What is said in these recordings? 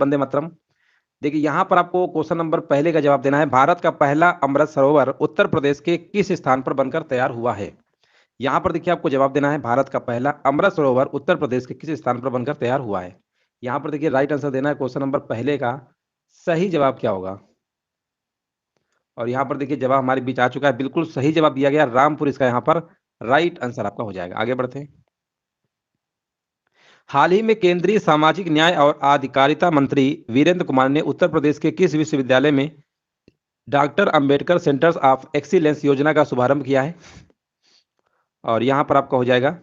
वंदे मातरम। देखिए यहाँ पर आपको क्वेश्चन नंबर पहले का जवाब देना है। भारत का पहला अमृत सरोवर उत्तर प्रदेश के किस स्थान पर बनकर तैयार हुआ है? यहाँ पर देखिए आपको जवाब देना है, भारत का पहला अमृत सरोवर उत्तर प्रदेश के किस स्थान पर बनकर तैयार हुआ है। यहाँ पर देखिए राइट आंसर देना है क्वेश्चन नंबर पहले का। सही जवाब क्या होगा? और यहाँ पर देखिए जवाब हमारे बीच आ चुका है, बिल्कुल सही जवाब दिया गया, रामपुर इसका यहाँ पर राइट आंसर आपका हो जाएगा। आगे बढ़ते हैं। हाल ही में केंद्रीय सामाजिक न्याय और आधिकारिता मंत्री वीरेंद्र कुमार ने उत्तर प्रदेश के किस विश्वविद्यालय में doctor Ambedkar centres of excellence योजना का शुभारंभ किया है? और यहाँ पर आपका हो जाएगा,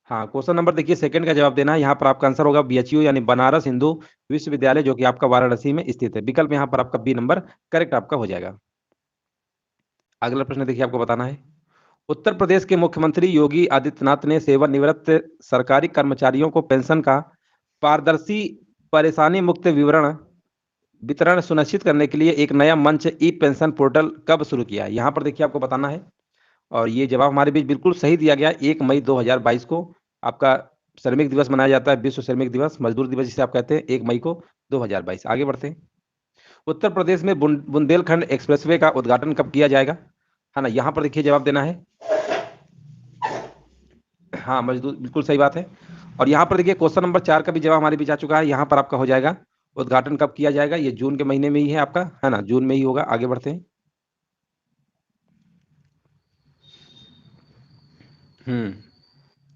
हाँ क्वेश्चन नंबर देखिए सेकंड का जवाब देना है। यहाँ पर आपका आंसर होगा बीएचयू यानी बनारस हिंदू विश्वविद्यालय, जो कि आपका वाराणसी में स्थित है। विकल्प यहाँ पर आपका बी नंबर करेक्ट आपका हो जाएगा। अगला प्रश्न देखिए आपको बताना है। उत्तर प्रदेश के मुख्यमंत्री योगी आदित्यनाथ ने सेवानिवृत्त सरकारी कर्मचारियों को पेंशन का पारदर्शी परेशानी मुक्त वितरण सुनिश्चित करने के लिए एक नया मंच ई पेंशन पोर्टल कब शुरू किया? यहाँ पर देखिए आपको बताना है, और ये जवाब हमारे बीच बिल्कुल सही दिया गया। 1 मई 2022 को आपका श्रमिक दिवस मनाया जाता है, विश्व श्रमिक दिवस, मजदूर दिवस जिसे आप कहते हैं, 1 मई को 2022। आगे बढ़ते हैं। उत्तर प्रदेश में बुंदेलखंड एक्सप्रेसवे का उद्घाटन कब किया जाएगा? है ना, यहाँ पर देखिए जवाब देना है, हाँ मजदूर, बिल्कुल सही बात है। और यहाँ पर देखिए क्वेश्चन नंबर 4 का भी जवाब हमारे बीच आ चुका है। यहाँ पर आपका हो जाएगा उद्घाटन कब किया जाएगा? ये जून के महीने में ही है आपका, है ना, जून में ही होगा। आगे बढ़ते हैं।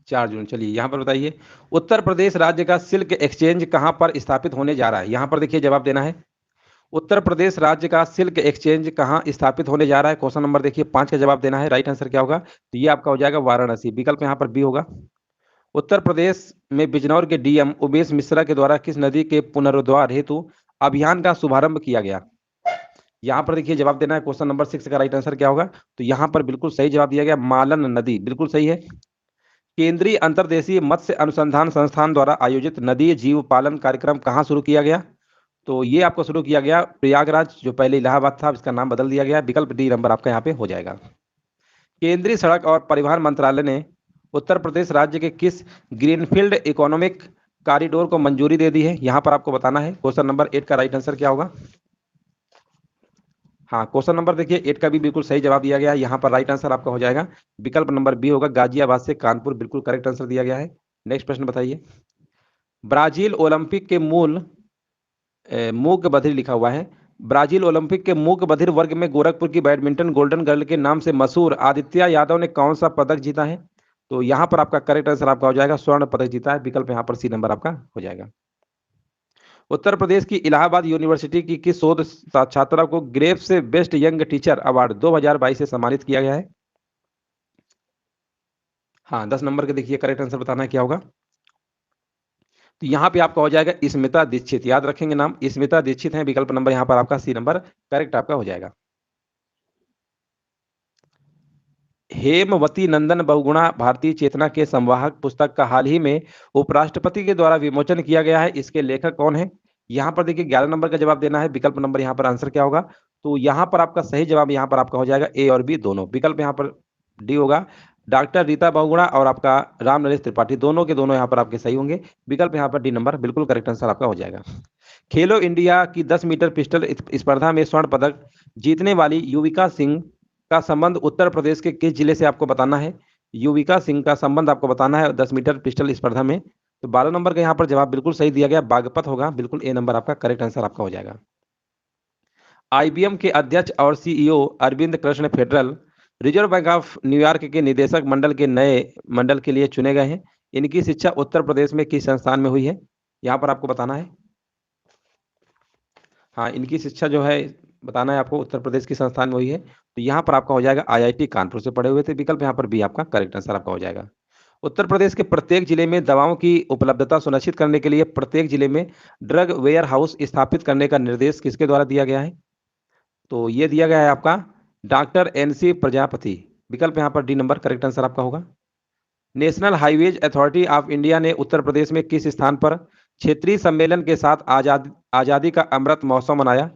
4 जून। चलिए यहाँ पर बताइए, उत्तर प्रदेश राज्य का सिल्क एक्सचेंज कहाँ पर स्थापित होने जा रहा है? यहाँ पर देखिए जवाब देना है, उत्तर प्रदेश राज्य का सिल्क एक्सचेंज कहाँ स्थापित होने जा रहा है? क्वेश्चन नंबर देखिए 5 का जवाब देना है। राइट आंसर क्या होगा? तो ये आपका हो जाएगा वाराणसी। विकल्प यहाँ पर बी होगा। उत्तर प्रदेश में बिजनौर के डीएम उमेश मिश्रा के द्वारा किस नदी के पुनरुद्धार हेतु अभियान का शुभारंभ किया गया? यहाँ पर देखिए जवाब देना है, क्वेश्चन नंबर 6 का राइट आंसर क्या होगा? तो यहाँ पर बिल्कुल सही जवाब दिया गया, मालन नदी, बिल्कुल सही है। केंद्रीय अंतर्देशीय मत्स्य अनुसंधान संस्थान द्वारा आयोजित नदीय जीव पालन कार्यक्रम कहाँ शुरू किया गया? तो ये आपको शुरू किया गया प्रयागराज, जो पहले इलाहाबाद था, इसका नाम बदल दिया गया। विकल्प डी नंबर आपका यहाँ पे हो जाएगा। केंद्रीय सड़क और परिवहन मंत्रालय ने उत्तर प्रदेश राज्य के किस ग्रीनफील्ड इकोनॉमिक कॉरिडोर को मंजूरी दे दी है? यहाँ पर आपको बताना है, क्वेश्चन नंबर 8 का राइट आंसर क्या होगा? हाँ क्वेश्चन नंबर देखिए 8 का भी बिल्कुल सही जवाब दिया गया है। यहाँ पर राइट आंसर आपका हो जाएगा, विकल्प नंबर बी होगा, गाजियाबाद से कानपुर, बिल्कुल करेक्ट आंसर दिया गया है। नेक्स्ट प्रश्न बताइए। ब्राजील ओलंपिक के मूक बधिर लिखा हुआ है। ब्राजील ओलंपिक के मूक बधिर वर्ग में गोरखपुर की बैडमिंटन गोल्डन गर्ल के नाम से मशहूर आदित्य यादव ने कौन सा पदक जीता है? तो यहाँ पर आपका करेक्ट आंसर आपका हो जाएगा, स्वर्ण पदक जीता है। विकल्प यहाँ पर सी नंबर आपका हो जाएगा। उत्तर प्रदेश की इलाहाबाद यूनिवर्सिटी की किस शोध छात्रा को ग्रेफ से बेस्ट यंग टीचर अवार्ड 2022 से सम्मानित किया गया है? हाँ 10 नंबर के देखिए करेक्ट आंसर बताना है क्या होगा? तो यहाँ पे आपका हो जाएगा स्मिता दीक्षित, याद रखेंगे नाम, स्मिता दीक्षित है। विकल्प नंबर यहाँ पर आपका सी नंबर करेक्ट आपका हो जाएगा। हेमवती नंदन बहुगुणा भारतीय चेतना के संवाहक पुस्तक का हाल ही में उपराष्ट्रपति के द्वारा विमोचन किया गया है, इसके लेखक कौन है? यहाँ पर देखिए 11 नंबर का जवाब देना है। विकल्प नंबर यहाँ पर आंसर क्या होगा? तो यहाँ पर आपका सही जवाब यहाँ पर आपका हो जाएगा ए और बी दोनों। विकल्प यहाँ पर डी होगा, डॉक्टर रीता बहुगुणा और आपका राम नरेश त्रिपाठी, दोनों के दोनों यहाँ पर आपके सही होंगे। विकल्प यहाँ पर डी नंबर बिल्कुल करेक्ट आंसर आपका हो जाएगा। खेलो इंडिया की 10 मीटर पिस्टल स्पर्धा में स्वर्ण पदक जीतने वाली युविका सिंह का संबंध उत्तर प्रदेश के किस जिले से आपको बताना है? युविका सिंह का संबंध आपको बताना है 10 मीटर पिस्टल स्पर्धा में। तो 12 नंबर का यहाँ पर जवाब बिल्कुल सही दिया गया, बागपत होगा, बिल्कुल ए नंबर आपका करेक्ट आंसर आपका हो जाएगा। आईबीएम के अध्यक्ष और CEO Arvind Krishna federal reserve bank of न्यूयॉर्क के निदेशक मंडल के नए मंडल के लिए चुने गए हैं। इनकी शिक्षा उत्तर प्रदेश में किस संस्थान में हुई है? यहाँ पर आपको बताना है, हाँ इनकी शिक्षा जो है बताना है आपको, उत्तर प्रदेश की संस्थान में हुई है। तो यहाँ पर आपका हो जाएगा आईआईटी कानपुर से पढ़े हुए थे। विकल्प यहाँ पर बी आपका करेक्ट आंसर आपका हो जाएगा। उत्तर प्रदेश के प्रत्येक जिले में दवाओं की उपलब्धता सुनिश्चित करने के लिए प्रत्येक जिले में ड्रग वेयर हाउस स्थापित करने का निर्देश किसके द्वारा दिया गया है? तो ये दिया गया है आपका डॉक्टर एनसी प्रजापति। विकल्प यहाँ पर डी नंबर करेक्ट आंसर आपका होगा। National highways authority of India ने उत्तर प्रदेश में किस स्थान पर क्षेत्रीय सम्मेलन के साथ आजादी का अमृत महोत्सव मनाया?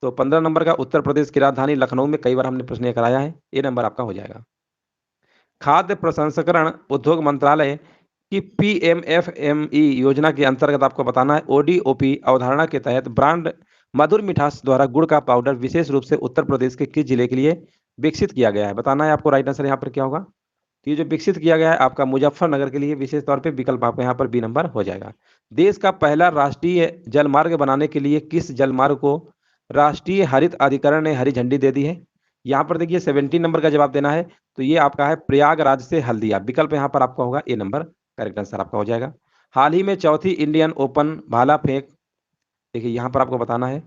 तो 15 नंबर का उत्तर प्रदेश की राजधानी लखनऊ में, कई बार हमने प्रश्न ये कराया है, ए नंबर आपका हो जाएगा। खाद्य प्रसंस्करण उद्योग मंत्रालय कि पीएमएफएमई योजना के अंतर्गत आपको बताना है ओडीओपी अवधारणा के तहत ब्रांड मधुर मिठास द्वारा गुड़ का पाउडर विशेष रूप से उत्तर प्रदेश के किस जिले के लिए विकसित किया गया है? बताना है आपको। राइट आंसर यहाँ पर क्या होगा? तो ये जो विकसित किया गया है आपका मुजफ्फरनगर के लिए विशेष तौर पे, विकल्प आपका यहाँ पर बी नंबर हो जाएगा। देश का पहला राष्ट्रीय जलमार्ग बनाने के लिए किस जलमार्ग को राष्ट्रीय हरित अधिकरण ने हरी झंडी दे दी है? यहाँ पर देखिए 17 नंबर का जवाब देना है, तो ये आपका है प्रयागराज से हल्दिया। विकल्प यहाँ पर आपका होगा ए नंबर, करेक्ट आंसर आपका हो जाएगा। हाल ही में चौथी इंडियन ओपन भाला फेंक, देखिए यहाँ पर आपको बताना है,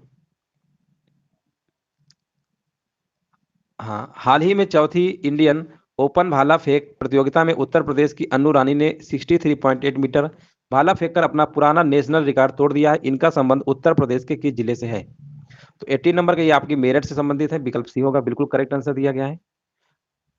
हाँ, हाल ही में चौथी इंडियन ओपन भाला फेंक प्रतियोगिता में उत्तर प्रदेश की अन्नू रानी ने 63.8 मीटर भाला फेंककर अपना पुराना नेशनल रिकॉर्ड तोड़ दिया है। इनका संबंध उत्तर प्रदेश के किस जिले से है? तो 18 नंबर का ये आपकी मेरठ से संबंधित है, विकल्प सी होगा, बिल्कुल करेक्ट आंसर दिया गया है।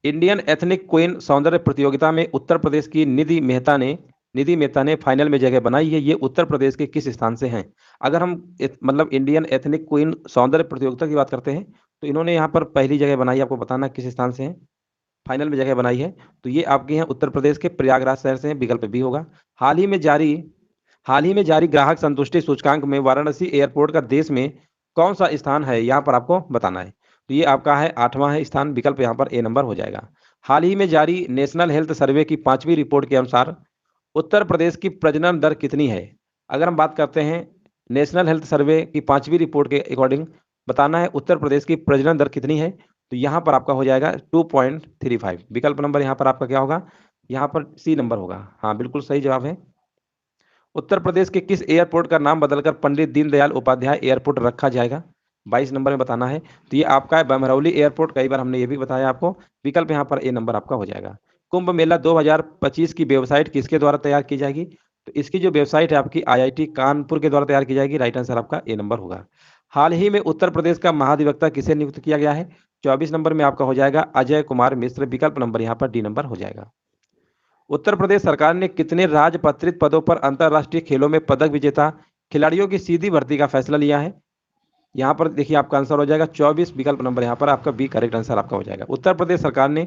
इंडियन एथनिक क्वीन सौंदर्य प्रतियोगिता में उत्तर प्रदेश की निधि मेहता ने फाइनल में जगह बनाई है। ये उत्तर प्रदेश के किस स्थान से हैं? अगर हम मतलब इंडियन एथनिक क्वीन सौंदर्य प्रतियोगिता की बात करते हैं तो इन्होंने यहाँ पर पहली जगह बनाई, आपको बताना किस स्थान से है, फाइनल में जगह बनाई है। तो ये आपके यहाँ उत्तर प्रदेश के प्रयागराज शहर से है, विकल्प बी होगा। हाल ही में जारी ग्राहक संतुष्टि सूचकांक में वाराणसी एयरपोर्ट का देश में कौन सा स्थान है, यहाँ पर आपको बताना है। तो ये आपका है 8वां है स्थान, विकल्प यहाँ पर ए नंबर हो जाएगा। हाल ही में जारी नेशनल हेल्थ सर्वे की 5वीं रिपोर्ट के अनुसार उत्तर प्रदेश की प्रजनन दर कितनी है? अगर हम बात करते हैं नेशनल हेल्थ सर्वे की 5वीं रिपोर्ट के अकॉर्डिंग, बताना है उत्तर प्रदेश की प्रजनन दर कितनी है, तो यहाँ पर आपका हो जाएगा 2.35। विकल्प नंबर यहाँ पर आपका क्या होगा? यहाँ पर सी नंबर होगा। हाँ, बिल्कुल सही जवाब है। उत्तर प्रदेश के किस एयरपोर्ट का नाम बदलकर पंडित दीनदयाल उपाध्याय एयरपोर्ट रखा जाएगा? 22 नंबर में बताना है। तो ये आपका है बमरौली एयरपोर्ट, कई बार हमने ये भी बताया आपको, विकल्प यहाँ पर ए नंबर आपका हो जाएगा। कुंभ मेला 2025 की वेबसाइट किसके द्वारा तैयार की जाएगी? तो इसकी जो वेबसाइट है आपकी आईआईटी कानपुर के द्वारा तैयार की जाएगी। राइट आंसर आपका ए नंबर होगा। हाल ही में उत्तर प्रदेश का महाधिवक्ता किसे नियुक्त किया गया है? 24 नंबर में आपका हो जाएगा अजय कुमार मिश्र, विकल्प नंबर यहाँ पर डी नंबर हो जाएगा। उत्तर प्रदेश सरकार ने कितने राजपत्रित पदों पर अंतर्राष्ट्रीय खेलों में पदक विजेता खिलाड़ियों की सीधी भर्ती का फैसला लिया है? यहाँ पर देखिए आपका आंसर हो जाएगा 24, विकल्प नंबर यहाँ पर आपका बी करेक्ट आंसर आपका हो जाएगा। उत्तर प्रदेश सरकार ने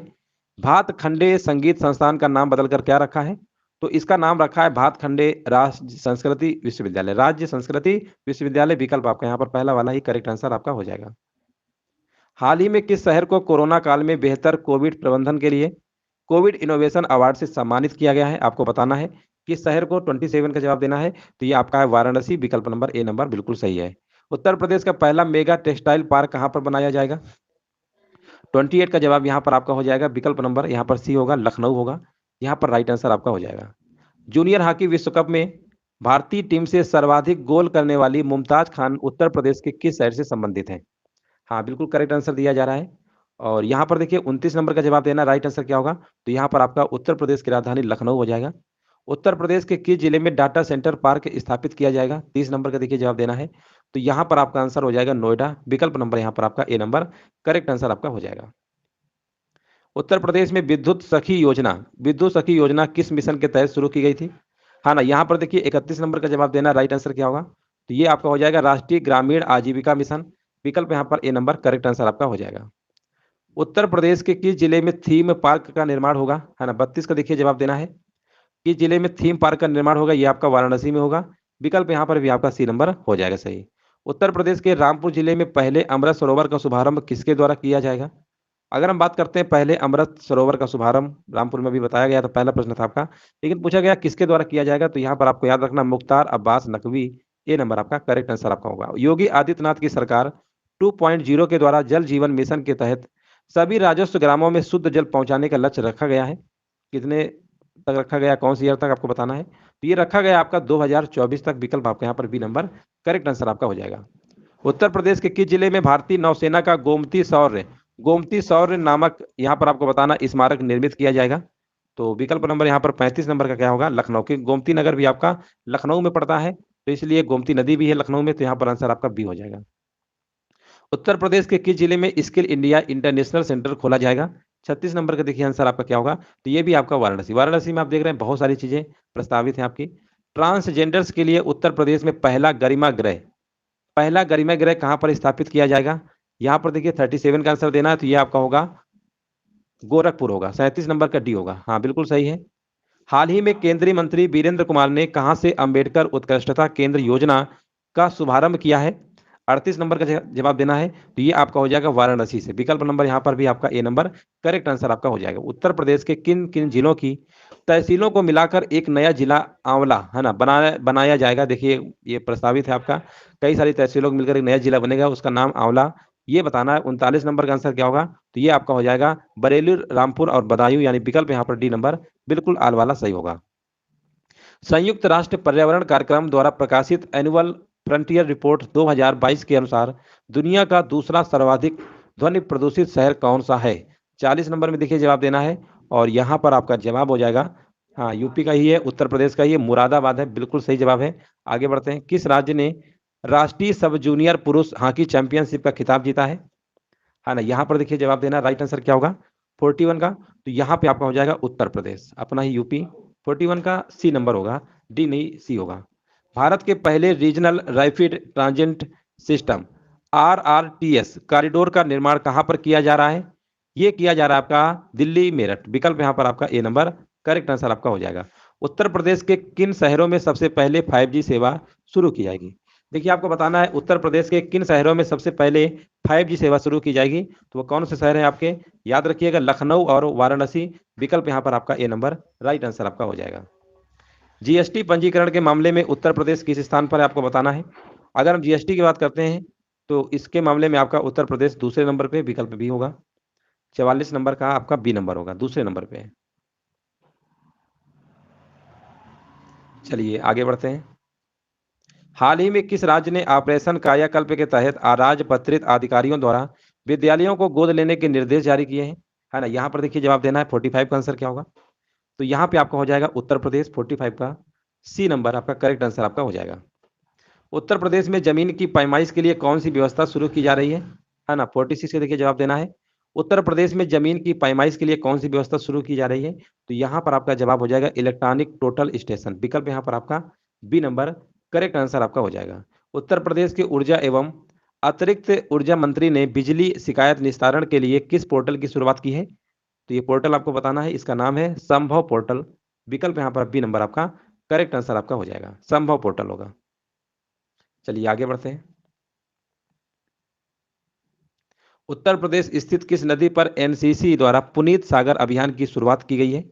भातखंडे संगीत संस्थान का नाम बदलकर क्या रखा है? तो इसका नाम रखा है भातखंडे राज्य संस्कृति विश्वविद्यालय, विकल्प आपका यहाँ पर पहला वाला ही करेक्ट आंसर आपका हो जाएगा। हाल ही में किस शहर को कोरोना काल में बेहतर कोविड प्रबंधन के लिए कोविड इनोवेशन अवार्ड से सम्मानित किया गया है? आपको बताना है किस शहर को, 27 का जवाब देना है। तो ये आपका है वाराणसी, विकल्प नंबर ए नंबर बिल्कुल सही है। उत्तर प्रदेश का पहला मेगा टेक्सटाइल पार्क कहाँ पर बनाया जाएगा? 28 का जवाब यहाँ पर आपका हो जाएगा, विकल्प नंबर यहाँ पर सी होगा, लखनऊ होगा। यहाँ पर राइट आंसर आपका हो जाएगा। जूनियर हॉकी विश्व कप में भारतीय टीम से सर्वाधिक गोल करने वाली मुमताज खान उत्तर प्रदेश के किस शहर से संबंधित है? हाँ, बिल्कुल करेक्ट आंसर दिया जा रहा है। और यहाँ पर देखिए 29 नंबर का जवाब देना, राइट आंसर क्या होगा? तो यहाँ पर आपका उत्तर प्रदेश की राजधानी लखनऊ हो जाएगा। उत्तर प्रदेश के किस जिले में डाटा सेंटर पार्क स्थापित किया जाएगा? 30 नंबर का देखिए जवाब देना है। तो यहाँ पर आपका आंसर हो जाएगा नोएडा, विकल्प नंबर यहाँ पर आपका ए नंबर करेक्ट आंसर आपका हो जाएगा। उत्तर प्रदेश में विद्युत सखी योजना किस मिशन के तहत शुरू की गई थी? हाँ ना, यहाँ पर देखिए 31 नंबर का जवाब देना, राइट आंसर क्या होगा? तो ये आपका हो जाएगा राष्ट्रीय ग्रामीण आजीविका मिशन, विकल्प यहाँ पर ए नंबर करेक्ट आंसर आपका हो जाएगा। उत्तर प्रदेश के किस जिले में थीम पार्क का निर्माण होगा? है ना, 32 का देखिए जवाब देना है। किस जिले में थीम पार्क का निर्माण होगा? ये आपका वाराणसी में होगा, विकल्प यहाँ पर भी आपका सी नंबर हो जाएगा सही। उत्तर प्रदेश के रामपुर जिले में पहले अमृत सरोवर का शुभारंभ किसके द्वारा किया जाएगा? अगर हम बात करते हैं पहले अमृत सरोवर का शुभारंभ रामपुर में भी बताया गया था, पहला प्रश्न था आपका, लेकिन पूछा गया किसके द्वारा किया जाएगा? तो यहाँ पर आपको याद रखना मुख्तार अब्बास नकवी, ए नंबर आपका करेक्ट आंसर आपका होगा। योगी आदित्यनाथ की सरकार 2.0 के द्वारा जल जीवन मिशन के तहत सभी राजस्व ग्रामों में शुद्ध जल पहुंचाने का लक्ष्य रखा गया है। कितने तक रखा गया, कौन सी ईयर तक आपको बताना है? तो ये रखा गया आपका 2024 तक, विकल्प आपका यहाँ पर बी नंबर करेक्ट आंसर आपका हो जाएगा। उत्तर प्रदेश के किस जिले में भारतीय नौसेना का गोमती शौर्य नामक यहाँ पर आपको बताना स्मारक निर्मित किया जाएगा? तो विकल्प नंबर यहाँ पर 35 नंबर का क्या होगा? लखनऊ, की गोमती नगर भी आपका लखनऊ में पड़ता है, तो इसलिए गोमती नदी भी है लखनऊ में, तो यहाँ पर आंसर आपका बी हो जाएगा। उत्तर प्रदेश के किस जिले में स्किल इंडिया इंटरनेशनल सेंटर खोला जाएगा? 36 नंबर का देखिए आंसर आपका क्या होगा? तो ये भी आपका वाराणसी में आप देख रहे हैं बहुत सारी चीजें प्रस्तावित हैं आपकी। ट्रांसजेंडर्स के लिए उत्तर प्रदेश में पहला गरिमा गृह कहां पर स्थापित किया जाएगा? यहां पर देखिए 37 का आंसर देना है, तो ये आपका होगा गोरखपुर होगा, 37 नंबर का डी होगा। हाँ, बिल्कुल सही है। हाल ही में केंद्रीय मंत्री वीरेंद्र कुमार ने कहां से अंबेडकर उत्कृष्टता केंद्र योजना का शुभारंभ किया है? 38 नंबर का जवाब देना है। तो ये आपका हो जाएगा वाराणसी से। विकल्प नंबर यहाँ पर भी आपका ए नंबर करेक्ट आंसर आपका हो जाएगा। उत्तर प्रदेश के किन किन जिलों की तहसीलों को मिलाकर एक नया जिला आंवला है ना बनाया बनाया जाएगा? देखिए ये प्रस्तावित है आपका, कई सारी तहसीलों को मिलकर एक नया जिला बनेगा, उसका नाम आंवला, ये बताना है। 39 नंबर का आंसर क्या होगा? तो ये आपका हो जाएगा बरेली, रामपुर और बदायूं, यानी विकल्प यहाँ पर डी नंबर बिल्कुल आल वाला सही होगा। संयुक्त राष्ट्र पर्यावरण कार्यक्रम द्वारा प्रकाशित एनुअल फ्रंटियर रिपोर्ट 2022 के अनुसार दुनिया का दूसरा सर्वाधिक ध्वनि प्रदूषित शहर कौन सा है? 40 नंबर में देखिए जवाब देना है, और यहाँ पर आपका जवाब हो जाएगा, हाँ यूपी का ही है, उत्तर प्रदेश का ही है, मुरादाबाद है, बिल्कुल सही जवाब है। आगे बढ़ते हैं। किस राज्य ने राष्ट्रीय सब जूनियर पुरुष हॉकी चैंपियनशिप का खिताब जीता है ना? यहाँ पर देखिए जवाब देना, राइट आंसर क्या होगा? 41 का। तो यहाँ पे आपका हो जाएगा उत्तर प्रदेश, अपना ही यूपी। 41 का सी नंबर होगा, डी नहीं सी होगा। भारत के पहले regional rapid transit system RRTS corridor का निर्माण कहां पर किया जा रहा है? ये किया जा रहा है आपका दिल्ली मेरठ। विकल्प यहाँ पर आपका ए नंबर करेक्ट आंसर आपका हो जाएगा। उत्तर प्रदेश के किन शहरों में सबसे पहले 5G सेवा शुरू की जाएगी? देखिए आपको बताना है उत्तर प्रदेश के किन शहरों में सबसे पहले 5G सेवा शुरू की जाएगी। तो वो कौन से शहर हैं आपके? याद रखिएगा, लखनऊ और वाराणसी। विकल्प यहाँ पर आपका ए नंबर राइट आंसर आपका हो जाएगा। जीएसटी पंजीकरण के मामले में उत्तर प्रदेश किस स्थान पर है आपको बताना है। अगर हम जीएसटी की बात करते हैं तो इसके मामले में आपका उत्तर प्रदेश दूसरे नंबर पे, विकल्प बी होगा। 44 नंबर का आपका बी नंबर होगा, दूसरे नंबर पे है। चलिए आगे बढ़ते हैं। हाल ही में किस राज्य ने ऑपरेशन कायाकल्प के तहत अराजपत्रित अधिकारियों द्वारा विद्यालयों को गोद लेने के निर्देश जारी किए हैं? है ना? यहाँ पर देखिए जवाब देना है। 45 का आंसर क्या होगा? तो यहाँ पे आपका हो जाएगा उत्तर प्रदेश। 45 का सी नंबर आपका करेक्ट आंसर आपका हो जाएगा। उत्तर प्रदेश में जमीन की पैमाइश के लिए कौन सी व्यवस्था शुरू की जा रही है ना? 46 का देखिए जवाब देना है। उत्तर प्रदेश में जमीन की पैमाइश के लिए कौन सी व्यवस्था शुरू की जा रही है? तो यहाँ पर आपका जवाब हो जाएगा इलेक्ट्रॉनिक टोटल स्टेशन। विकल्प यहाँ पर आपका बी नंबर करेक्ट आंसर आपका हो जाएगा। उत्तर प्रदेश के ऊर्जा एवं अतिरिक्त ऊर्जा मंत्री ने बिजली शिकायत निस्तारण के लिए किस पोर्टल की शुरुआत की है? तो ये पोर्टल आपको बताना है, इसका नाम है संभव पोर्टल। विकल्प यहाँ पर बी नंबर आपका करेक्ट आंसर आपका हो जाएगा, संभव पोर्टल होगा। चलिए आगे बढ़ते हैं। उत्तर प्रदेश स्थित किस नदी पर एनसीसी द्वारा पुनीत सागर अभियान की शुरुआत की गई है?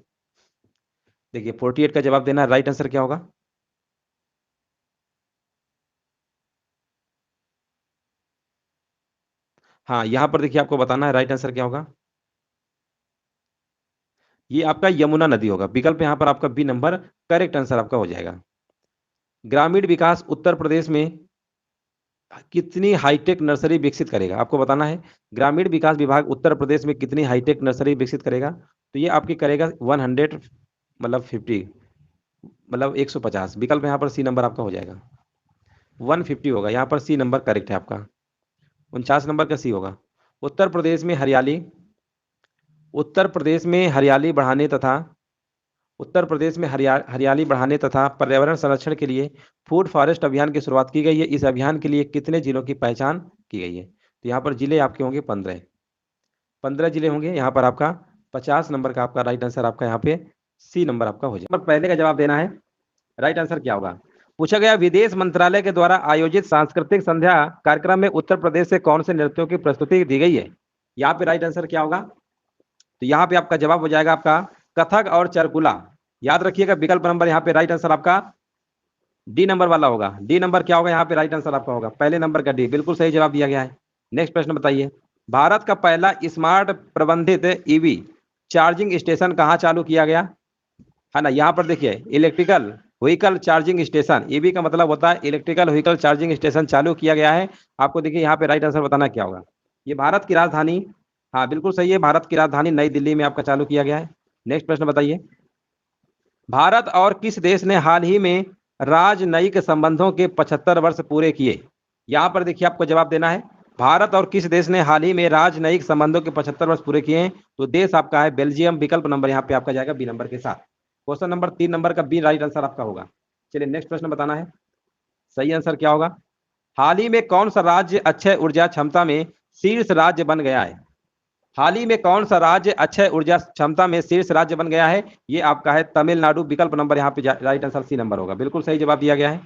देखिए 48 का जवाब देना है, राइट आंसर क्या होगा? हाँ यहां पर देखिए आपको बताना है राइट आंसर क्या होगा। ये आपका यमुना नदी होगा। विकल्प यहां पर आपका बी नंबर करेक्ट आंसर आपका हो जाएगा। ग्रामीण विकास उत्तर प्रदेश में कितनी हाईटेक नर्सरी विकसित करेगा आपको बताना है। ग्रामीण विकास विभाग उत्तर प्रदेश में कितनी हाईटेक नर्सरी विकसित करेगा? तो ये आपकी करेगा 100, मतलब 50, मतलब 150। विकल्प यहाँ पर सी नंबर आपका हो जाएगा, 150 होगा। यहाँ पर सी नंबर करेक्ट है आपका, 49 नंबर का सी होगा। उत्तर प्रदेश में हरियाली उत्तर प्रदेश में हरियाली बढ़ाने तथा उत्तर प्रदेश में हरियाली बढ़ाने तथा पर्यावरण संरक्षण के लिए फूड फॉरेस्ट अभियान की शुरुआत की गई है। इस अभियान के लिए कितने जिलों की पहचान की गई है? तो यहाँ पर जिले आपके होंगे 15 जिले होंगे। यहाँ पर आपका 50 नंबर का आपका राइट आंसर आपका यहाँ पे सी नंबर आपका हो जाए। पहले का जवाब देना है, राइट आंसर क्या होगा? पूछा गया विदेश मंत्रालय के द्वारा आयोजित सांस्कृतिक संध्या कार्यक्रम में उत्तर प्रदेश से कौन से नृत्यों की प्रस्तुति दी गई है? यहाँ पे राइट आंसर क्या होगा? तो यहाँ पे आपका जवाब हो जाएगा आपका कथक और चरकुला। याद रखिएगा विकल्प नंबर यहाँ पे राइट आंसर आपका डी नंबर वाला होगा। डी नंबर क्या होगा? यहाँ पे राइट आंसर आपका होगा पहले नंबर का डी, बिल्कुल सही जवाब दिया गया है। नेक्स्ट प्रश्न बताइए। भारत का पहला स्मार्ट प्रबंधित ईवी चार्जिंग स्टेशन कहाँ चालू किया गया? है ना? यहाँ पर देखिए electrical vehicle charging station, EV का मतलब होता है इलेक्ट्रिकल व्हीकल चार्जिंग स्टेशन चालू किया गया है। आपको देखिए यहाँ पे राइट आंसर बताना क्या होगा। ये भारत की राजधानी, हाँ बिल्कुल सही है, भारत की राजधानी नई दिल्ली में आपका चालू किया गया है। नेक्स्ट प्रश्न बताइए। भारत और किस देश ने हाल ही में राजनयिक संबंधों के 75 वर्ष पूरे किए? यहाँ पर देखिए आपको जवाब देना है, भारत और किस देश ने हाल ही में राजनयिक संबंधों के 75 वर्ष पूरे किए हैं? तो देश आपका है बेल्जियम। विकल्प नंबर यहाँ पे आपका जाएगा बी नंबर के साथ। क्वेश्चन नंबर 3 नंबर का बी राइट आंसर आपका होगा। चलिए नेक्स्ट प्रश्न बताना है, सही आंसर क्या होगा। हाल ही में कौन सा राज्य अक्षय ऊर्जा क्षमता में शीर्ष राज्य बन गया है? हाल ही में कौन सा राज्य अक्षय ऊर्जा क्षमता में शीर्ष राज्य बन गया है? ये आपका है तमिलनाडु। विकल्प नंबर यहाँ पे राइट आंसर सी नंबर होगा, बिल्कुल सही जवाब दिया गया है।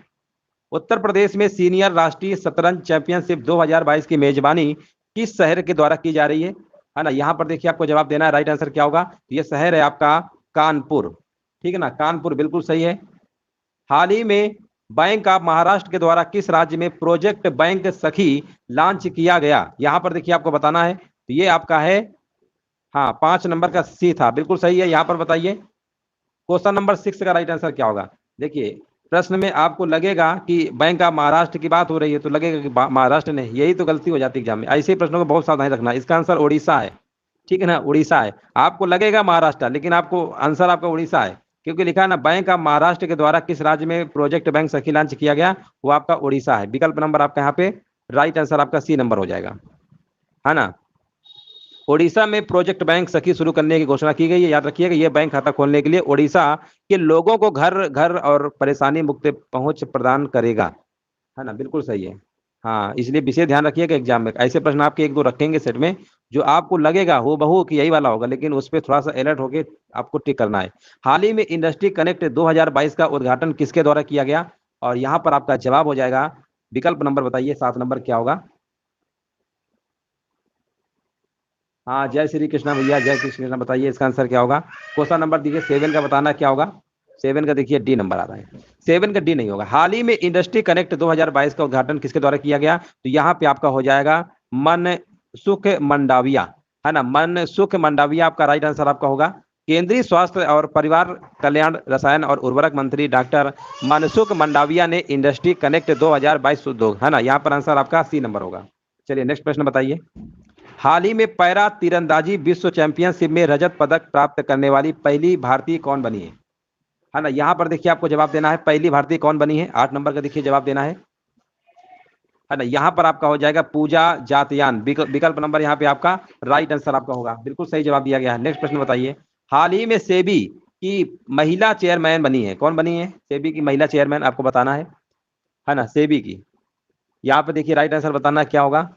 उत्तर प्रदेश में सीनियर राष्ट्रीय शतरंज चैंपियनशिप 2022 की मेजबानी किस शहर के द्वारा की जा रही है ना? यहाँ पर देखिए आपको जवाब देना है, राइट आंसर क्या होगा? ये शहर है आपका कानपुर, ठीक है ना, कानपुर बिल्कुल सही है। हाल ही में बैंक ऑफ महाराष्ट्र के द्वारा किस राज्य में प्रोजेक्ट बैंक सखी लॉन्च किया गया? यहाँ पर देखिए आपको बताना है, तो ये आपका है, हाँ 5 नंबर का सी था, बिल्कुल सही है। यहाँ पर बताइए क्वेश्चन नंबर 6 का राइट आंसर क्या होगा? देखिए प्रश्न में आपको लगेगा कि बैंक ऑफ महाराष्ट्र की बात हो रही है, तो लगेगा कि महाराष्ट्र ने, यही तो गलती हो जाती है एग्जाम में। ऐसे प्रश्नों को बहुत सावधानी रखना। इसका आंसर उड़ीसा है, ठीक है ना, उड़ीसा है। आपको लगेगा महाराष्ट्र, लेकिन आपको आंसर आपका उड़ीसा है, क्योंकि लिखा है ना बैंक ऑफ महाराष्ट्र के द्वारा किस राज्य में प्रोजेक्ट बैंक सखी लॉन्च किया गया, वो आपका उड़ीसा है। विकल्प नंबर आपका यहाँ पे राइट आंसर आपका सी नंबर हो जाएगा, है ना। ओडिशा में प्रोजेक्ट बैंक सखी शुरू करने की घोषणा की गई है। याद रखिएगा, ये बैंक खाता खोलने के लिए ओडिशा के लोगों को घर घर और परेशानी मुक्त पहुंच प्रदान करेगा, है ना, बिल्कुल सही है। हाँ, इसलिए विशेष ध्यान रखिएगा एग्जाम में ऐसे प्रश्न आपके एक दो रखेंगे सेट में, जो आपको लगेगा हो बहू कि यही वाला होगा, लेकिन उस पर थोड़ा सा अलर्ट होके आपको टिक करना है। हाल ही में इंडस्ट्री कनेक्ट 2022 का उद्घाटन किसके द्वारा किया गया? और यहाँ पर आपका जवाब हो जाएगा, विकल्प नंबर बताइए 7 नंबर क्या होगा? हाँ, जय श्री कृष्णा भैया, जय श्री कृष्णा। बताइए इसका आंसर क्या होगा? क्वेश्चन नंबर देखिए 7 का बताना क्या होगा? 7 का देखिए डी नंबर आ रहा है, 7 का डी नहीं होगा। हाल ही में इंडस्ट्री कनेक्ट 2022 का उद्घाटन किसके द्वारा किया गया? तो यहाँ पे आपका हो जाएगा मनसुख मंडाविया, है ना, मनसुख मंडाविया आपका राइट आंसर आपका होगा। केंद्रीय स्वास्थ्य और परिवार कल्याण, रसायन और उर्वरक मंत्री डॉक्टर मनसुख मंडाविया ने इंडस्ट्री कनेक्ट 2022 उद्योग, है ना, यहाँ पर आंसर आपका सी नंबर होगा। चलिए नेक्स्ट प्रश्न बताइए। हाल ही में पैरा तीरंदाजी विश्व चैंपियनशिप में रजत पदक प्राप्त करने वाली पहली भारतीय कौन बनी है ना? यहाँ पर देखिए आपको जवाब देना है, पहली भारतीय कौन बनी है? 8 नंबर का देखिए जवाब देना है ना। यहाँ पर आपका हो जाएगा पूजा जातयान। विकल्प नंबर यहाँ पे आपका राइट आंसर आपका होगा, बिल्कुल सही जवाब दिया गया है। नेक्स्ट प्रश्न बताइए। हाल ही में सेबी की महिला चेयरमैन बनी है, कौन बनी है? सेबी की महिला चेयरमैन आपको बताना है ना, सेबी की। यहाँ पे देखिए राइट आंसर बताना क्या होगा?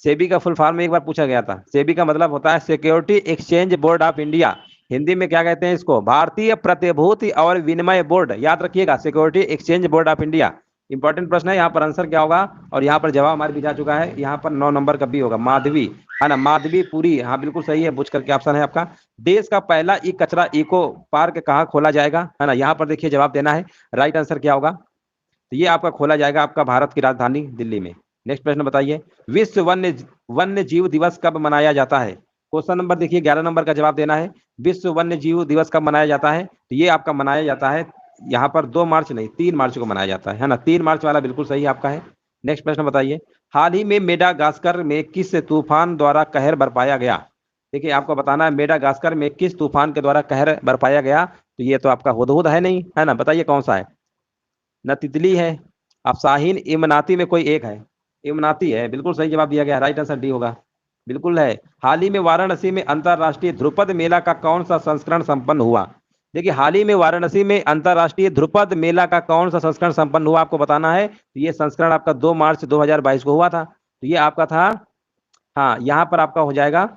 सेबी का फुल फॉर्म में एक बार पूछा गया था। सेबी का मतलब होता है security exchange board of India. Hindi में क्या कहते हैं इसको? भारतीय प्रतिभूति और विनिमय बोर्ड। याद रखिएगा, security exchange board of India. Important प्रश्न है, यहाँ पर आंसर क्या होगा? और यहाँ पर जवाब हमारे भी जा चुका है। यहाँ पर 9 नंबर का बी होगा, माधवी, है ना, माधवी पुरी। हाँ बिल्कुल सही है, बुझ करके ऑप्शन है आपका। देश का पहला ई कचरा इको पार्क कहाँ खोला जाएगा, है ना? यहाँ पर देखिए जवाब देना है, राइट आंसर क्या होगा? तो ये आपका खोला जाएगा आपका भारत की राजधानी दिल्ली में। नेक्स्ट प्रश्न बताइए। विश्व वन्य जीव दिवस कब मनाया जाता है? क्वेश्चन नंबर देखिए 11 नंबर का जवाब देना है। विश्व वन्य जीव दिवस कब मनाया जाता है? तो ये आपका मनाया जाता है यहाँ पर 2 मार्च नहीं, 3 मार्च को मनाया जाता है ना, 3 मार्च वाला बिल्कुल सही आपका है। नेक्स्ट प्रश्न बताइए। हाल ही में मेडागास्कर में किस तूफान द्वारा कहर बरपाया गया? देखिए आपको बताना है मेडागास्कर में किस तूफान के द्वारा कहर बरपाया गया। तो ये तो आपका हुदहुद है नहीं, है ना, बताइए कौन सा है? न तितली है, अब शाहीन, इमनाती में कोई एक है। इमनाती है, बिल्कुल सही जवाब दिया गया, राइट आंसर डी होगा, बिल्कुल है। हाल ही में वाराणसी में अंतरराष्ट्रीय ध्रुपद मेला का कौन सा संस्करण संपन्न हुआ? देखिए हाल ही में वाराणसी में अंतरराष्ट्रीय ध्रुपद मेला का कौन सा संस्करण संपन्न हुआ, आपको बताना है। तो ये संस्करण आपका 2 मार्च 2022 को हुआ था। तो ये आपका था, हाँ यहाँ पर आपका हो जाएगा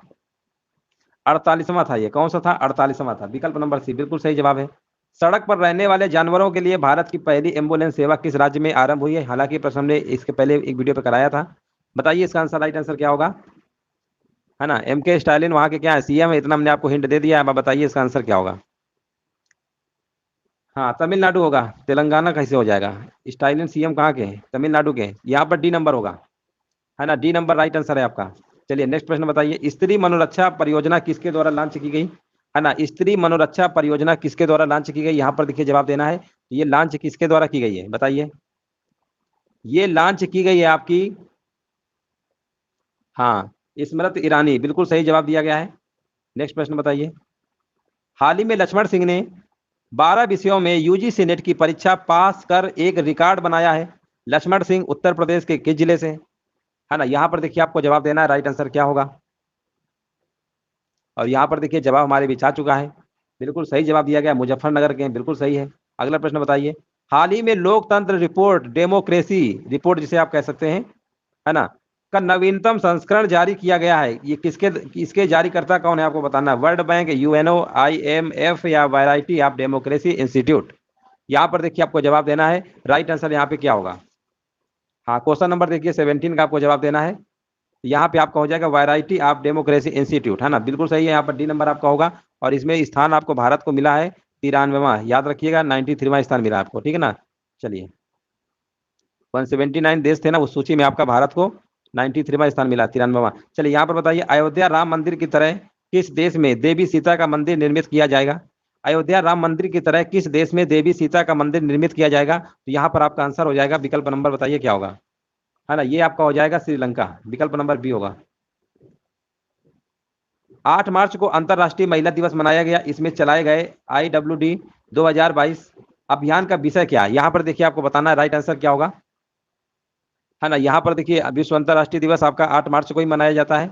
48वां था। ये कौन सा था? 48वां था, विकल्प नंबर सी बिल्कुल सही जवाब है। सड़क पर रहने वाले जानवरों के लिए भारत की पहली एम्बुलेंस सेवा किस राज्य में आरंभ हुई है? हालांकि प्रश्न हमने इसके पहले एक वीडियो पे कराया था। बताइए इसका आंसर, राइट आंसर क्या होगा? है ना, एम के स्टालिन वहां के क्या है? सीएम है, इतना हमने आपको हिंट दे दिया है। अब बताइए इसका आंसर क्या होगा? हाँ तमिलनाडु होगा, तेलंगाना कैसे हो जाएगा? स्टालिन सीएम कहाँ के हैं? तमिलनाडु के। यहाँ पर डी नंबर होगा, है ना, डी नंबर राइट आंसर है आपका। चलिए नेक्स्ट प्रश्न बताइए। स्त्री मनोरक्षा परियोजना किसके द्वारा लॉन्च की गई, है ना? स्त्री मनोरक्षा परियोजना किसके द्वारा लॉन्च की गई? यहाँ पर देखिए जवाब देना है, ये लॉन्च किसके द्वारा की गई है बताइए? ये लॉन्च की गई है आपकी, हाँ, स्मृति ईरानी, बिल्कुल सही जवाब दिया गया है। नेक्स्ट प्रश्न बताइए। हाल ही में लक्ष्मण सिंह ने 12 विषयों में यूजीसी नेट की परीक्षा पास कर एक रिकॉर्ड बनाया है। लक्ष्मण सिंह उत्तर प्रदेश के किस जिले से, है ना? यहाँ पर देखिए आपको जवाब देना है, राइट आंसर क्या होगा? और यहाँ पर देखिए जवाब हमारे बीच आ चुका है, बिल्कुल सही जवाब दिया गया, मुजफ्फरनगर के, बिल्कुल सही है। अगला प्रश्न बताइए। हाल ही में लोकतंत्र रिपोर्ट, डेमोक्रेसी रिपोर्ट जिसे आप कह सकते हैं, है ना, का नवीनतम संस्करण जारी किया गया है? ये किसके, इसके जारीकर्ता कौन है आपको बताना है। वर्ल्ड बैंक, यूएनओ, आईएमएफ या वैरायटी ऑफ डेमोक्रेसी इंस्टीट्यूट? यहाँ पर देखिए आपको जवाब देना है। राइट आंसर यहाँ पे क्या होगा? हाँ, क्वेश्चन नंबर देखिए 17 का आपको जवाब देना है। यहाँ पे आपका हो जाएगा वैरायटी ऑफ डेमोक्रेसी इंस्टीट्यूट, है ना, बिल्कुल सही है। यहाँ पर डी नंबर आपका होगा और इसमें स्थान आपको भारत को मिला है 93वां, याद रखिएगा 93वां स्थान मिला आपको, ठीक है ना। चलिए 179 देश थे ना उस सूची में, आपका भारत को 93वां स्थान मिला, 93वां। चलिए यहाँ पर बताइए, अयोध्या राम मंदिर की तरह किस देश में देवी सीता का मंदिर निर्मित किया जाएगा? अयोध्या राम मंदिर की तरह किस देश में देवी सीता का मंदिर निर्मित किया जाएगा? तो यहाँ पर आपका आंसर हो जाएगा, विकल्प नंबर बताइए क्या होगा, है ना, ये आपका हो जाएगा श्रीलंका, विकल्प नंबर बी होगा। 8 मार्च को अंतर्राष्ट्रीय महिला दिवस मनाया गया, इसमें चलाए गए IWD 2022 अभियान का विषय क्या है? यहाँ पर देखिए आपको बताना है राइट आंसर क्या होगा, है ना। यहाँ पर देखिए विश्व अंतर्राष्ट्रीय दिवस आपका 8 मार्च को ही मनाया जाता है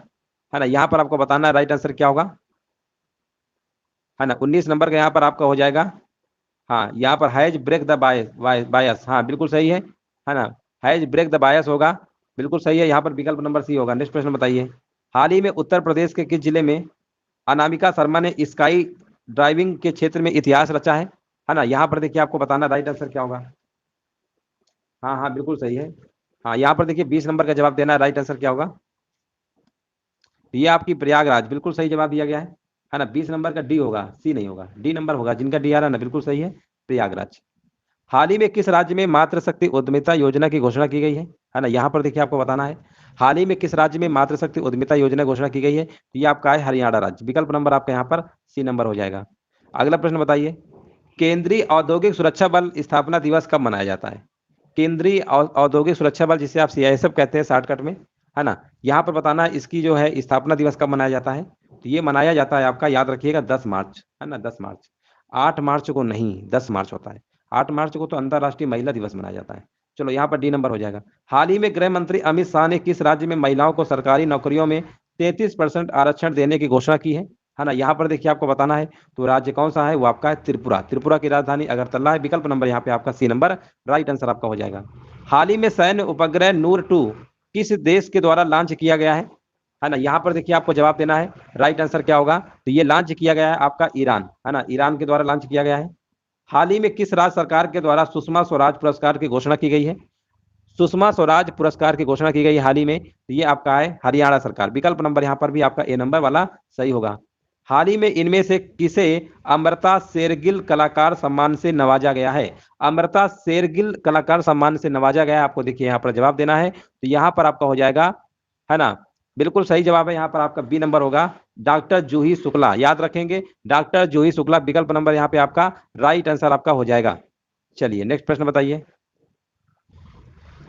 ना। यहाँ पर आपको बताना है राइट आंसर क्या होगा, है ना। 19 नंबर का यहाँ पर आपका हो जाएगा, हाँ, यहाँ पर हैज ब्रेक द बायस, हाँ बिल्कुल सही है ना, हैज ब्रेक द बायस होगा, बिल्कुल सही है। यहाँ पर विकल्प नंबर सी होगा। नेक्स्ट प्रश्न बताइए, हाल ही में उत्तर प्रदेश के किस जिले में अनामिका शर्मा ने स्काई ड्राइविंग के क्षेत्र में इतिहास रचा है ना। यहाँ पर देखिए आपको बताना राइट आंसर क्या होगा, हाँ हाँ बिल्कुल सही है। हाँ, यहाँ पर देखिए 20 नंबर का जवाब देना है, राइट आंसर क्या होगा, ये आपकी प्रयागराज, बिल्कुल सही जवाब दिया गया है ना। 20 नंबर का डी होगा, सी नहीं होगा, डी नंबर होगा, जिनका डी आ रहा है ना, बिल्कुल सही है, प्रयागराज। हाल ही में किस राज्य में मातृशक्ति उद्यमिता योजना की घोषणा की गई है ना। यहाँ पर देखिए आपको बताना है, हाल ही में किस राज्य में मातृशक्ति उद्यमिता योजना घोषणा की गई है? तो ये आपका है हरियाणा राज्य, विकल्प नंबर आपका यहाँ पर सी नंबर हो जाएगा। अगला प्रश्न बताइए, केंद्रीय औद्योगिक सुरक्षा बल स्थापना दिवस कब मनाया जाता है? केंद्रीय औद्योगिक सुरक्षा बल, जिसे आप CISF कहते हैं शॉर्टकट में, है ना। यहाँ पर बताना है इसकी जो है स्थापना दिवस कब मनाया जाता है? तो ये मनाया जाता है आपका, याद रखिएगा 10 मार्च, है ना, 10 मार्च। 8 मार्च को नहीं, 10 मार्च होता है। 8 मार्च को तो अंतर्राष्ट्रीय महिला दिवस मनाया जाता है। चलो यहाँ पर डी नंबर हो जाएगा। हाल ही में गृह मंत्री अमित शाह ने किस राज्य में महिलाओं को सरकारी नौकरियों में 33% आरक्षण देने की घोषणा की है ना। यहाँ पर देखिए आपको बताना है, तो राज्य कौन सा है? वो आपका है त्रिपुरा, त्रिपुरा की राजधानी अगरतला है, विकल्प नंबर यहाँ पे आपका सी नंबर राइट आंसर आपका हो जाएगा। हाल ही में सैन्य उपग्रह नूर 2 किस देश के द्वारा लॉन्च किया गया है ना। यहाँ पर देखिए आपको जवाब देना है, राइट आंसर क्या होगा, तो ये लॉन्च किया गया है आपका ईरान, है ना, ईरान के द्वारा लॉन्च किया गया है। हाल ही में किस राज्य सरकार के द्वारा सुषमा स्वराज पुरस्कार की घोषणा की गई है? सुषमा स्वराज पुरस्कार की घोषणा की गई हाल ही में, तो ये आपका है हरियाणा सरकार, विकल्प नंबर यहाँ पर भी आपका ए नंबर वाला सही होगा। हाल ही में इनमें से किसे अमृता शेरगिल कलाकार सम्मान से नवाजा गया है? अमृता शेरगिल कलाकार सम्मान से नवाजा गया है, आपको देखिए यहाँ पर जवाब देना है, तो यहाँ पर आपका हो जाएगा, है ना, बिल्कुल सही जवाब है, यहाँ पर आपका बी नंबर होगा, डॉक्टर जूही शुक्ला, याद रखेंगे, डॉक्टर जूही शुक्ला, विकल्प नंबर यहाँ पे आपका राइट आंसर आपका हो जाएगा। चलिए नेक्स्ट प्रश्न बताइए,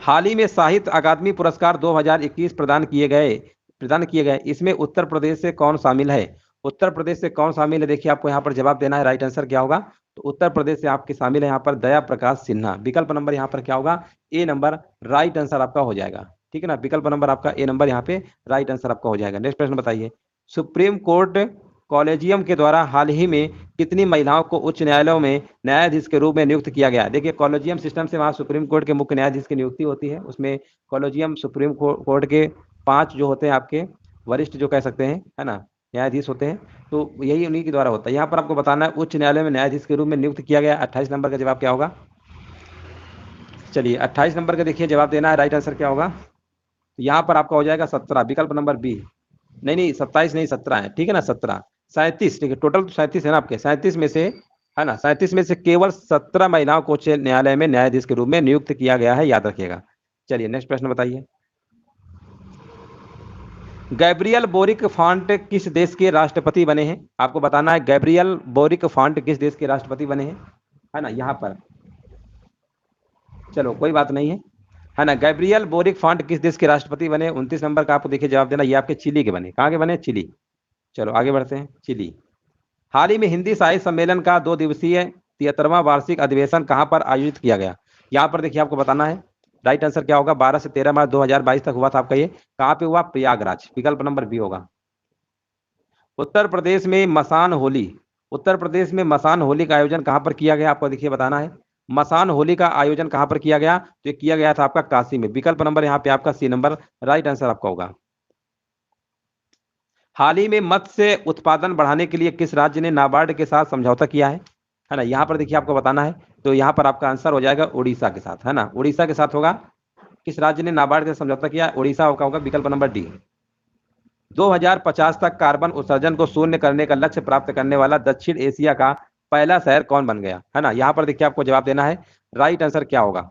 हाल ही में साहित्य अकादमी पुरस्कार 2021 प्रदान किए गए, इसमें उत्तर प्रदेश से कौन शामिल है? उत्तर प्रदेश से कौन शामिल है, देखिए आपको यहाँ पर जवाब देना है, राइट आंसर क्या होगा, तो उत्तर प्रदेश से आपके शामिल है यहाँ पर दया प्रकाश सिन्हा, विकल्प नंबर यहाँ पर क्या होगा, ए नंबर राइट आंसर आपका हो जाएगा, ठीक है ना, विकल्प नंबर आपका ए नंबर यहाँ पे राइट आंसर आपका हो जाएगा। नेक्स्ट प्रश्न बताइए, सुप्रीम कोर्ट कॉलेजियम के द्वारा हाल ही में कितनी महिलाओं को उच्च न्यायालयों में न्यायाधीश के रूप में नियुक्त किया गया? देखिए कॉलेजियम सिस्टम से वहाँ सुप्रीम कोर्ट के मुख्य न्यायाधीश की नियुक्ति होती है, उसमें कॉलेजियम सुप्रीम कोर्ट के 5 जो होते हैं आपके वरिष्ठ जो कह सकते हैं, है ना, न्यायाधीश होते हैं, तो यही उन्हीं के द्वारा होता है। यहाँ पर आपको बताना है उच्च न्यायालय में न्यायाधीश के रूप में नियुक्त किया गया। 28 नंबर का जवाब क्या होगा? चलिए 28 नंबर का देखिए जवाब देना है, राइट आंसर क्या होगा, तो यहाँ पर आपका हो जाएगा 17, विकल्प नंबर बी। नहीं नहीं 27 नहीं 17 है, ठीक है ना, 17 37, ठीक है, टोटल तो 37 है ना आपके, 37 में से, है ना, 37 में से केवल 17 महिलाओं को उच्च न्यायालय में न्यायाधीश के रूप में नियुक्त किया गया है, याद रखिएगा। चलिए नेक्स्ट प्रश्न बताइए, गैब्रियल बोरिक फॉन्ट किस देश के राष्ट्रपति बने हैं? आपको बताना है गैब्रियल बोरिक फॉन्ट किस देश के राष्ट्रपति बने हैं, है ना, यहाँ पर, चलो कोई बात नहीं है ना, गैब्रियल बोरिक फॉन्ट किस देश के राष्ट्रपति बने? 29 नंबर का आपको देखिए जवाब देना, ये आपके चिली के बने, कहाँ के बने? चिली। चलो आगे बढ़ते हैं, चिली। हाल ही में हिंदी साहित्य सम्मेलन का 2 दिवसीय 73वां वार्षिक अधिवेशन कहां पर आयोजित किया गया? यहाँ पर देखिए आपको बताना है, राइट आंसर क्या होगा, 12 से 13 मार्च 2022 तक हुआ था आपका, ये कहाँ पे हुआ? प्रयागराज, विकल्प नंबर बी होगा। उत्तर प्रदेश में मसान होली, उत्तर प्रदेश में मसान होली का आयोजन कहां पर किया गया? आपको देखिए बताना है, मसान होली का आयोजन कहां पर किया गया? तो ये किया गया था आपका काशी में। विकल्प नंबर यहाँ पे आपका सी नंबर राइट आंसर आपका होगा। हाल ही में मत्स्य उत्पादन बढ़ाने के लिए किस राज्य ने नाबार्ड के साथ समझौता किया है ना? यहाँ पर देखिए आपको बताना है, तो यहाँ पर आपका आंसर हो जाएगा उड़ीसा के साथ, है ना, उड़ीसा के साथ होगा। किस राज्य ने नाबार्ड के साथ समझौता किया? उड़ीसा का होगा विकल्प नंबर डी। 2050 तक कार्बन उत्सर्जन को शून्य करने का लक्ष्य प्राप्त करने वाला दक्षिण एशिया का पहला शहर कौन बन गया, है ना? यहाँ पर देखिए आपको जवाब देना है, राइट आंसर क्या होगा?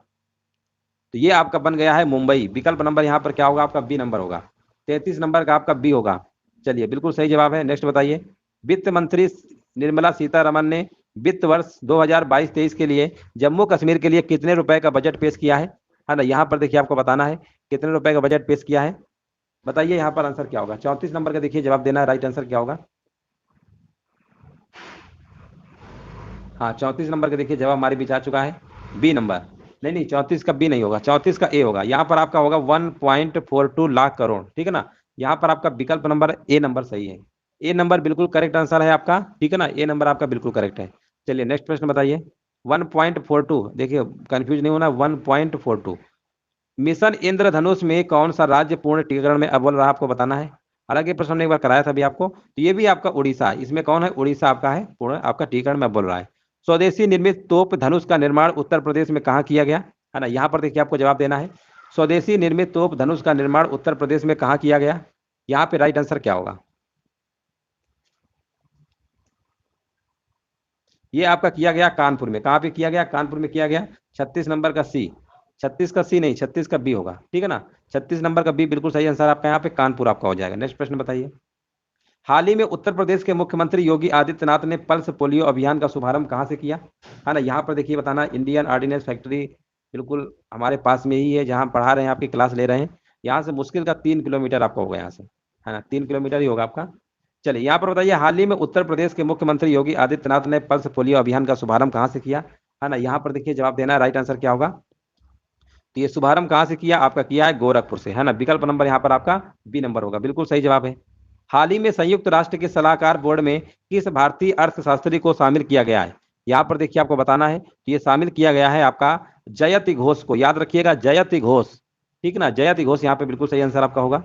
तो ये आपका बन गया है मुंबई। विकल्प नंबर यहाँ पर क्या होगा आपका? बी नंबर होगा। 33 नंबर का आपका बी होगा। चलिए, बिल्कुल सही जवाब है। नेक्स्ट बताइए। वित्त मंत्री निर्मला सीतारमन ने वित्त वर्ष 2022-23 के लिए जम्मू कश्मीर के लिए कितने रुपए का बजट पेश किया है ना? यहाँ पर देखिए आपको बताना है कितने रुपए का बजट पेश किया है। बताइए यहाँ पर आंसर क्या होगा? 34 नंबर का देखिए जवाब देना है, राइट आंसर क्या होगा? हाँ, 34 नंबर का देखिए जवाब हमारे बीच आ चुका है, बी नंबर। नहीं नहीं, 34 का बी नहीं होगा, 34 का ए होगा। यहाँ पर आपका होगा 1.42 लाख करोड़, ठीक है ना? यहाँ पर आपका विकल्प नंबर ए नंबर सही है। ए नंबर बिल्कुल करेक्ट आंसर है आपका, ठीक है ना? ए नंबर आपका बिल्कुल करेक्ट है। चलिए नेक्स्ट प्रश्न बताइए। 1.42, देखिए कंफ्यूज नहीं होना, 1.42। मिशन इंद्रधनुष में कौन सा राज्य पूर्ण टीकाकरण में अव्वल रहा, आपको बताना है। हालांकि प्रश्न हमने एक बार कराया था अभी आपको, तो ये भी आपका उड़ीसा है। इसमें कौन है? उड़ीसा आपका है, पूर्ण आपका टीकाकरण में अव्वल रहा है। स्वदेशी निर्मित तोप धनुष का निर्माण उत्तर प्रदेश में कहाँ किया गया, है ना? यहाँ पर देखिए आपको जवाब देना है, स्वदेशी निर्मित तोप धनुष का निर्माण उत्तर प्रदेश में कहाँ किया गया? यहाँ पे राइट आंसर क्या होगा? ये आपका किया गया कानपुर में। कहाँ पे किया गया? कानपुर में किया गया। 36 नंबर का सी, 36 का सी नहीं, 36 का बी होगा, ठीक है ना? 36 नंबर का बी बिल्कुल सही आंसर आपका, यहाँ पे कानपुर आपका हो जाएगा। नेक्स्ट प्रश्न बताइए। हाल ही में उत्तर प्रदेश के मुख्यमंत्री योगी आदित्यनाथ ने पल्स पोलियो अभियान का शुभारंभ कहाँ से किया, है ना? यहाँ पर देखिए बताना, इंडियन ऑर्डिनेंस फैक्ट्री बिल्कुल हमारे पास में ही है, जहाँ पढ़ा रहे हैं, आपकी क्लास ले रहे हैं। यहाँ से मुश्किल का 3 किलोमीटर आपका होगा यहाँ से, है ना? 3 किलोमीटर ही होगा आपका। चलिए यहाँ पर बताइए, हाल ही में उत्तर प्रदेश के मुख्यमंत्री योगी आदित्यनाथ ने पल्स पोलियो अभियान का शुभारंभ कहाँ से किया, है ना? यहाँ पर देखिए जवाब देना है, राइट आंसर क्या होगा? तो ये शुभारंभ कहाँ से किया? आपका किया है गोरखपुर से, है ना? विकल्प नंबर यहाँ पर आपका बी नंबर होगा, बिल्कुल सही जवाब है। हाल ही में संयुक्त राष्ट्र के सलाहकार बोर्ड में किस भारतीय अर्थशास्त्री को शामिल किया गया है? यहाँ पर देखिए आपको बताना है, ये शामिल किया गया है आपका जयति घोष को, याद रखिएगा, जयति घोष, ठीक ना? जयति घोष यहाँ पे बिल्कुल सही आंसर आपका होगा।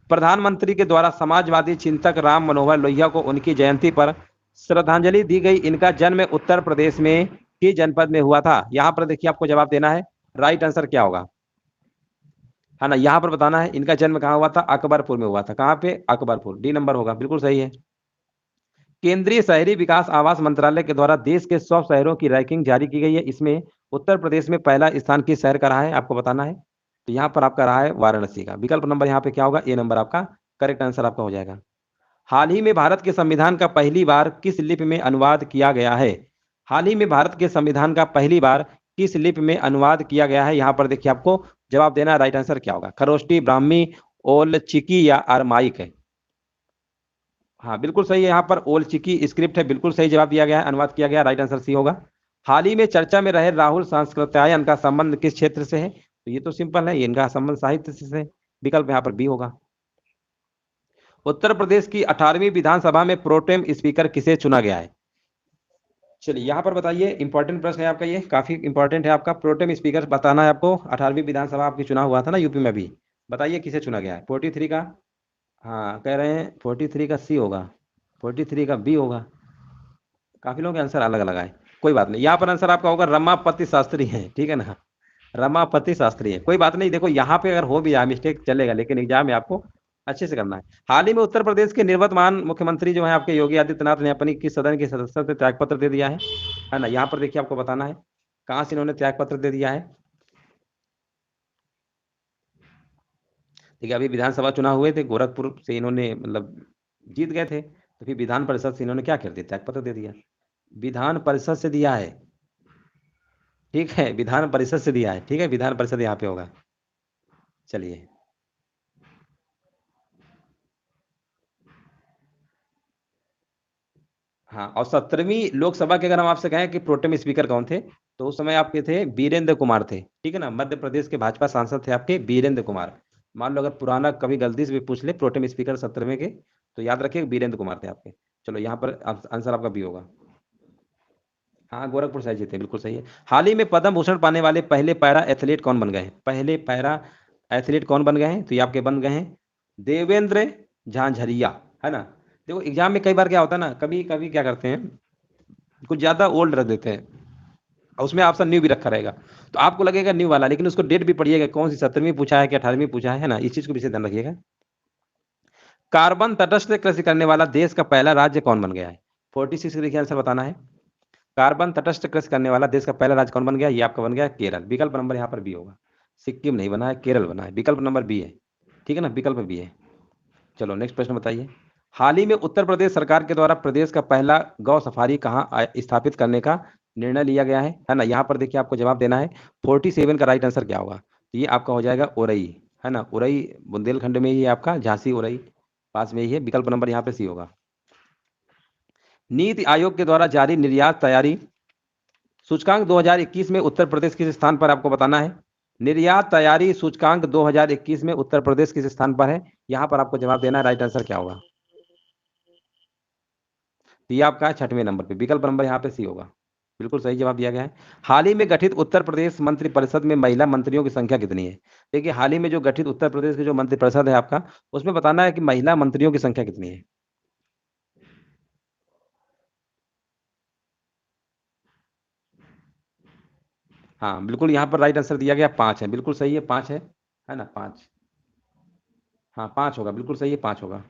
प्रधानमंत्री के द्वारा समाजवादी चिंतक राम मनोहर लोहिया को उनकी जयंती पर श्रद्धांजलि दी गई। इनका जन्म उत्तर प्रदेश में किस जनपद में हुआ था? यहाँ पर देखिए आपको जवाब देना है, राइट आंसर क्या होगा, है ना? यहाँ पर बताना है इनका जन्म कहाँ हुआ था? अकबरपुर में हुआ था। कहाँ पे? अकबरपुर, डी नंबर होगा, बिल्कुल सही है। केंद्रीय शहरी विकास आवास मंत्रालय के द्वारा देश के 100 शहरों की रैंकिंग जारी की गई है। इसमें उत्तर प्रदेश में पहला स्थान किस शहर का रहा है, आपको बताना है। तो यहाँ पर आपका रहा है वाराणसी का। विकल्प नंबर यहाँ पे क्या होगा? ए नंबर आपका करेक्ट आंसर आपका हो जाएगा। हाल ही में भारत के संविधान का पहली बार किस लिपि में अनुवाद किया गया है? हाल ही में भारत के संविधान का पहली बार किस लिपि में अनुवाद किया गया है? यहाँ पर देखिए आपको जवाब देना है, राइट आंसर क्या होगा? खरोष्टी, ब्राह्मी, ओल चिकी या अरमाइक है? हाँ बिल्कुल सही है, यहाँ पर ओल चिकी स्क्रिप्ट है, बिल्कुल सही जवाब दिया गया है, अनुवाद किया गया, राइट आंसर सी होगा। हाल ही में चर्चा में रहे राहुल सांस्कृत्यायन का संबंध किस क्षेत्र से है? तो ये तो सिंपल है, इनका संबंध साहित्य से। विकल्प यहाँ पर बी होगा। उत्तर प्रदेश की 18वीं विधानसभा में प्रोटेम स्पीकर किसे चुना गया है? चलिए यहाँ पर बताइए, इंपॉर्टेंट प्रश्न है आपका, ये काफी इंपॉर्टेंट है आपका। प्रोटेम स्पीकर बताना है आपको। 18वीं विधानसभा आपकी चुनाव हुआ था ना यूपी में भी, बताइए किसे चुना गया है? 43 का, हाँ कह रहे हैं 43 का सी होगा, 43 का बी होगा। काफी लोग आंसर अलग अलग आए, कोई बात नहीं। यहाँ पर आंसर आपका होगा रमापति शास्त्री है, ठीक है ना? रमापति शास्त्री है, कोई बात नहीं। देखो यहाँ पे अगर हो भी जाए मिस्टेक चलेगा, लेकिन एग्जाम में आपको अच्छे से करना है। हाल ही में उत्तर प्रदेश के निवर्तमान मुख्यमंत्री जो है आपके योगी आदित्यनाथ ने अपनी किस सदन के सदस्यता से त्यागपत्र दे दिया है ना? यहाँ पर देखिए आपको बताना है कहाँ से इन्होंने त्यागपत्र दे दिया है। देखिए अभी विधानसभा चुनाव हुए थे, गोरखपुर से इन्होंने मतलब जीत गए थे, तो फिर विधान परिषद से इन्होंने क्या कर दिया? त्यागपत्र दे दिया। विधान परिषद से दिया है, ठीक है, विधान परिषद से दिया है, ठीक है, विधान परिषद यहाँ पे होगा। चलिए, हाँ, और 17वीं लोकसभा के अगर हम आपसे कहें कि प्रोटेम स्पीकर कौन थे, तो उस समय आपके थे बीरेंद्र कुमार थे, ठीक है ना? मध्य प्रदेश के भाजपा सांसद थे आपके बीरेंद्र कुमार। मान लो अगर पुराना कभी गलती से भी पूछ ले प्रोटेम स्पीकर 17वें के, तो याद रखिए बीरेंद्र कुमार थे आपके। चलो यहाँ पर आंसर आपका बी होगा। हाँ, गोरखपुर साइड जीते, बिल्कुल सही है। हाल ही में पद्म भूषण पाने वाले पहले पैरा एथलीट कौन बन गए हैं? पहले पैरा एथलीट कौन बन गए हैं? तो ये आपके बन गए हैं देवेंद्र झांझरिया, है ना। देखो एग्जाम में कई बार क्या होता है ना, कभी कभी क्या करते हैं, कुछ ज्यादा ओल्ड रख देते हैं और उसमें ऑप्शन न्यू भी रखा रहेगा, तो आपको लगेगा न्यू वाला, लेकिन उसको डेट भी पढ़िएगा, कौन सी 17वीं पूछा है कि 18वीं पूछा है ना, इस चीज को विशेष ध्यान रखिएगा। कार्बन तटस्थ कृषि करने वाला देश का पहला राज्य कौन बन गया है? 46 का देखिए आंसर बताना है। कार्बन तटस्थ कृषि करने वाला देश का पहला राज्य कौन बन गया? ये आपका बन गया केरल। विकल्प नंबर यहाँ पर बी होगा, सिक्किम नहीं बना है, केरल बना है, विकल्प नंबर बी है, ठीक है ना, विकल्प बी है। चलो नेक्स्ट प्रश्न बताइए। हाल ही में उत्तर प्रदेश सरकार के द्वारा प्रदेश का पहला गौ सफारी कहाँ स्थापित करने का निर्णय लिया गया है ना। यहाँ पर देखिए आपको जवाब देना है। 47 का राइट आंसर क्या होगा? तो ये आपका हो जाएगा उरई, है ना, उरई बुंदेलखंड में ही है आपका, झांसी उरई पास में ही है, विकल्प नंबर यहाँ पे सी होगा। नीति आयोग के द्वारा जारी निर्यात तैयारी सूचकांक 2021 में उत्तर प्रदेश किस स्थान पर, आपको बताना है। निर्यात तैयारी सूचकांक 2021 में उत्तर प्रदेश किस स्थान पर है? यहां पर आपको जवाब देना है, राइट आंसर क्या होगा? तो ये आपका है 6वें नंबर पे, विकल्प नंबर यहाँ पे सी होगा, बिल्कुल सही जवाब दिया गया है। हाल ही में गठित उत्तर प्रदेश मंत्रिपरिषद में महिला मंत्रियों की संख्या कितनी है? देखिए हाल ही में जो गठित उत्तर प्रदेश की जो मंत्रिपरिषद है आपका, उसमें बताना है कि महिला मंत्रियों की संख्या कितनी है। हाँ बिल्कुल, यहाँ पर राइट आंसर दिया गया 5 है, बिल्कुल सही है, 5 है ना, 5। हाँ 5 होगा, बिल्कुल सही है, 5 होगा।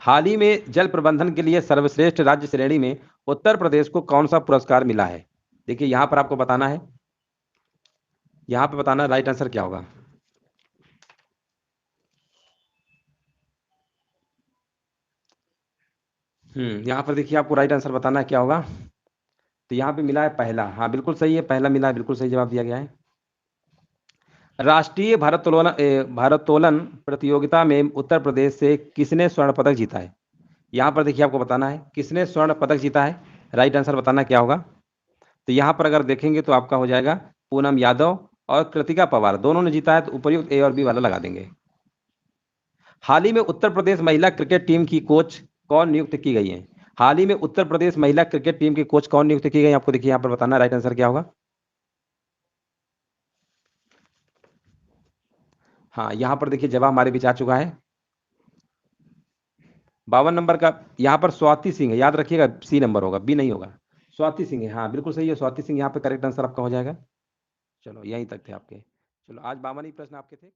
हाल ही में जल प्रबंधन के लिए सर्वश्रेष्ठ राज्य श्रेणी में उत्तर प्रदेश को कौन सा पुरस्कार मिला है? देखिए यहां पर आपको बताना है, यहां पे बताना राइट आंसर क्या होगा। यहां पर देखिए आपको राइट आंसर बताना है क्या होगा। तो यहाँ पे मिला है पहला, हाँ बिल्कुल सही है, पहला मिला है, बिल्कुल सही जवाब दिया गया है। राष्ट्रीय भारोत्तोलन प्रतियोगिता में उत्तर प्रदेश से किसने स्वर्ण पदक जीता है? यहाँ पर देखिए आपको बताना है किसने स्वर्ण पदक जीता है, राइट आंसर बताना क्या होगा। तो यहाँ पर अगर देखेंगे तो आपका हो जाएगा पूनम यादव और कृतिका पवार, दोनों ने जीता है, तो उपयुक्त ए और बी वाला लगा देंगे। हाल ही में उत्तर प्रदेश महिला क्रिकेट टीम की कोच कौन नियुक्त की गई है? हाल ही में उत्तर प्रदेश महिला क्रिकेट टीम की कोच कौन नियुक्त की गई, आपको देखिए यहाँ पर बताना राइट आंसर क्या होगा। हाँ यहाँ पर देखिए जवाब हमारे बीच आ चुका है। 52 नंबर का यहाँ पर स्वाति सिंह है, याद रखिएगा, सी नंबर होगा, बी नहीं होगा। स्वाति सिंह है, हाँ बिल्कुल सही है, स्वाति सिंह यहाँ पे करेक्ट आंसर आपका हो जाएगा। चलो यहीं तक थे आपके। चलो आज 52 ही प्रश्न आपके थे।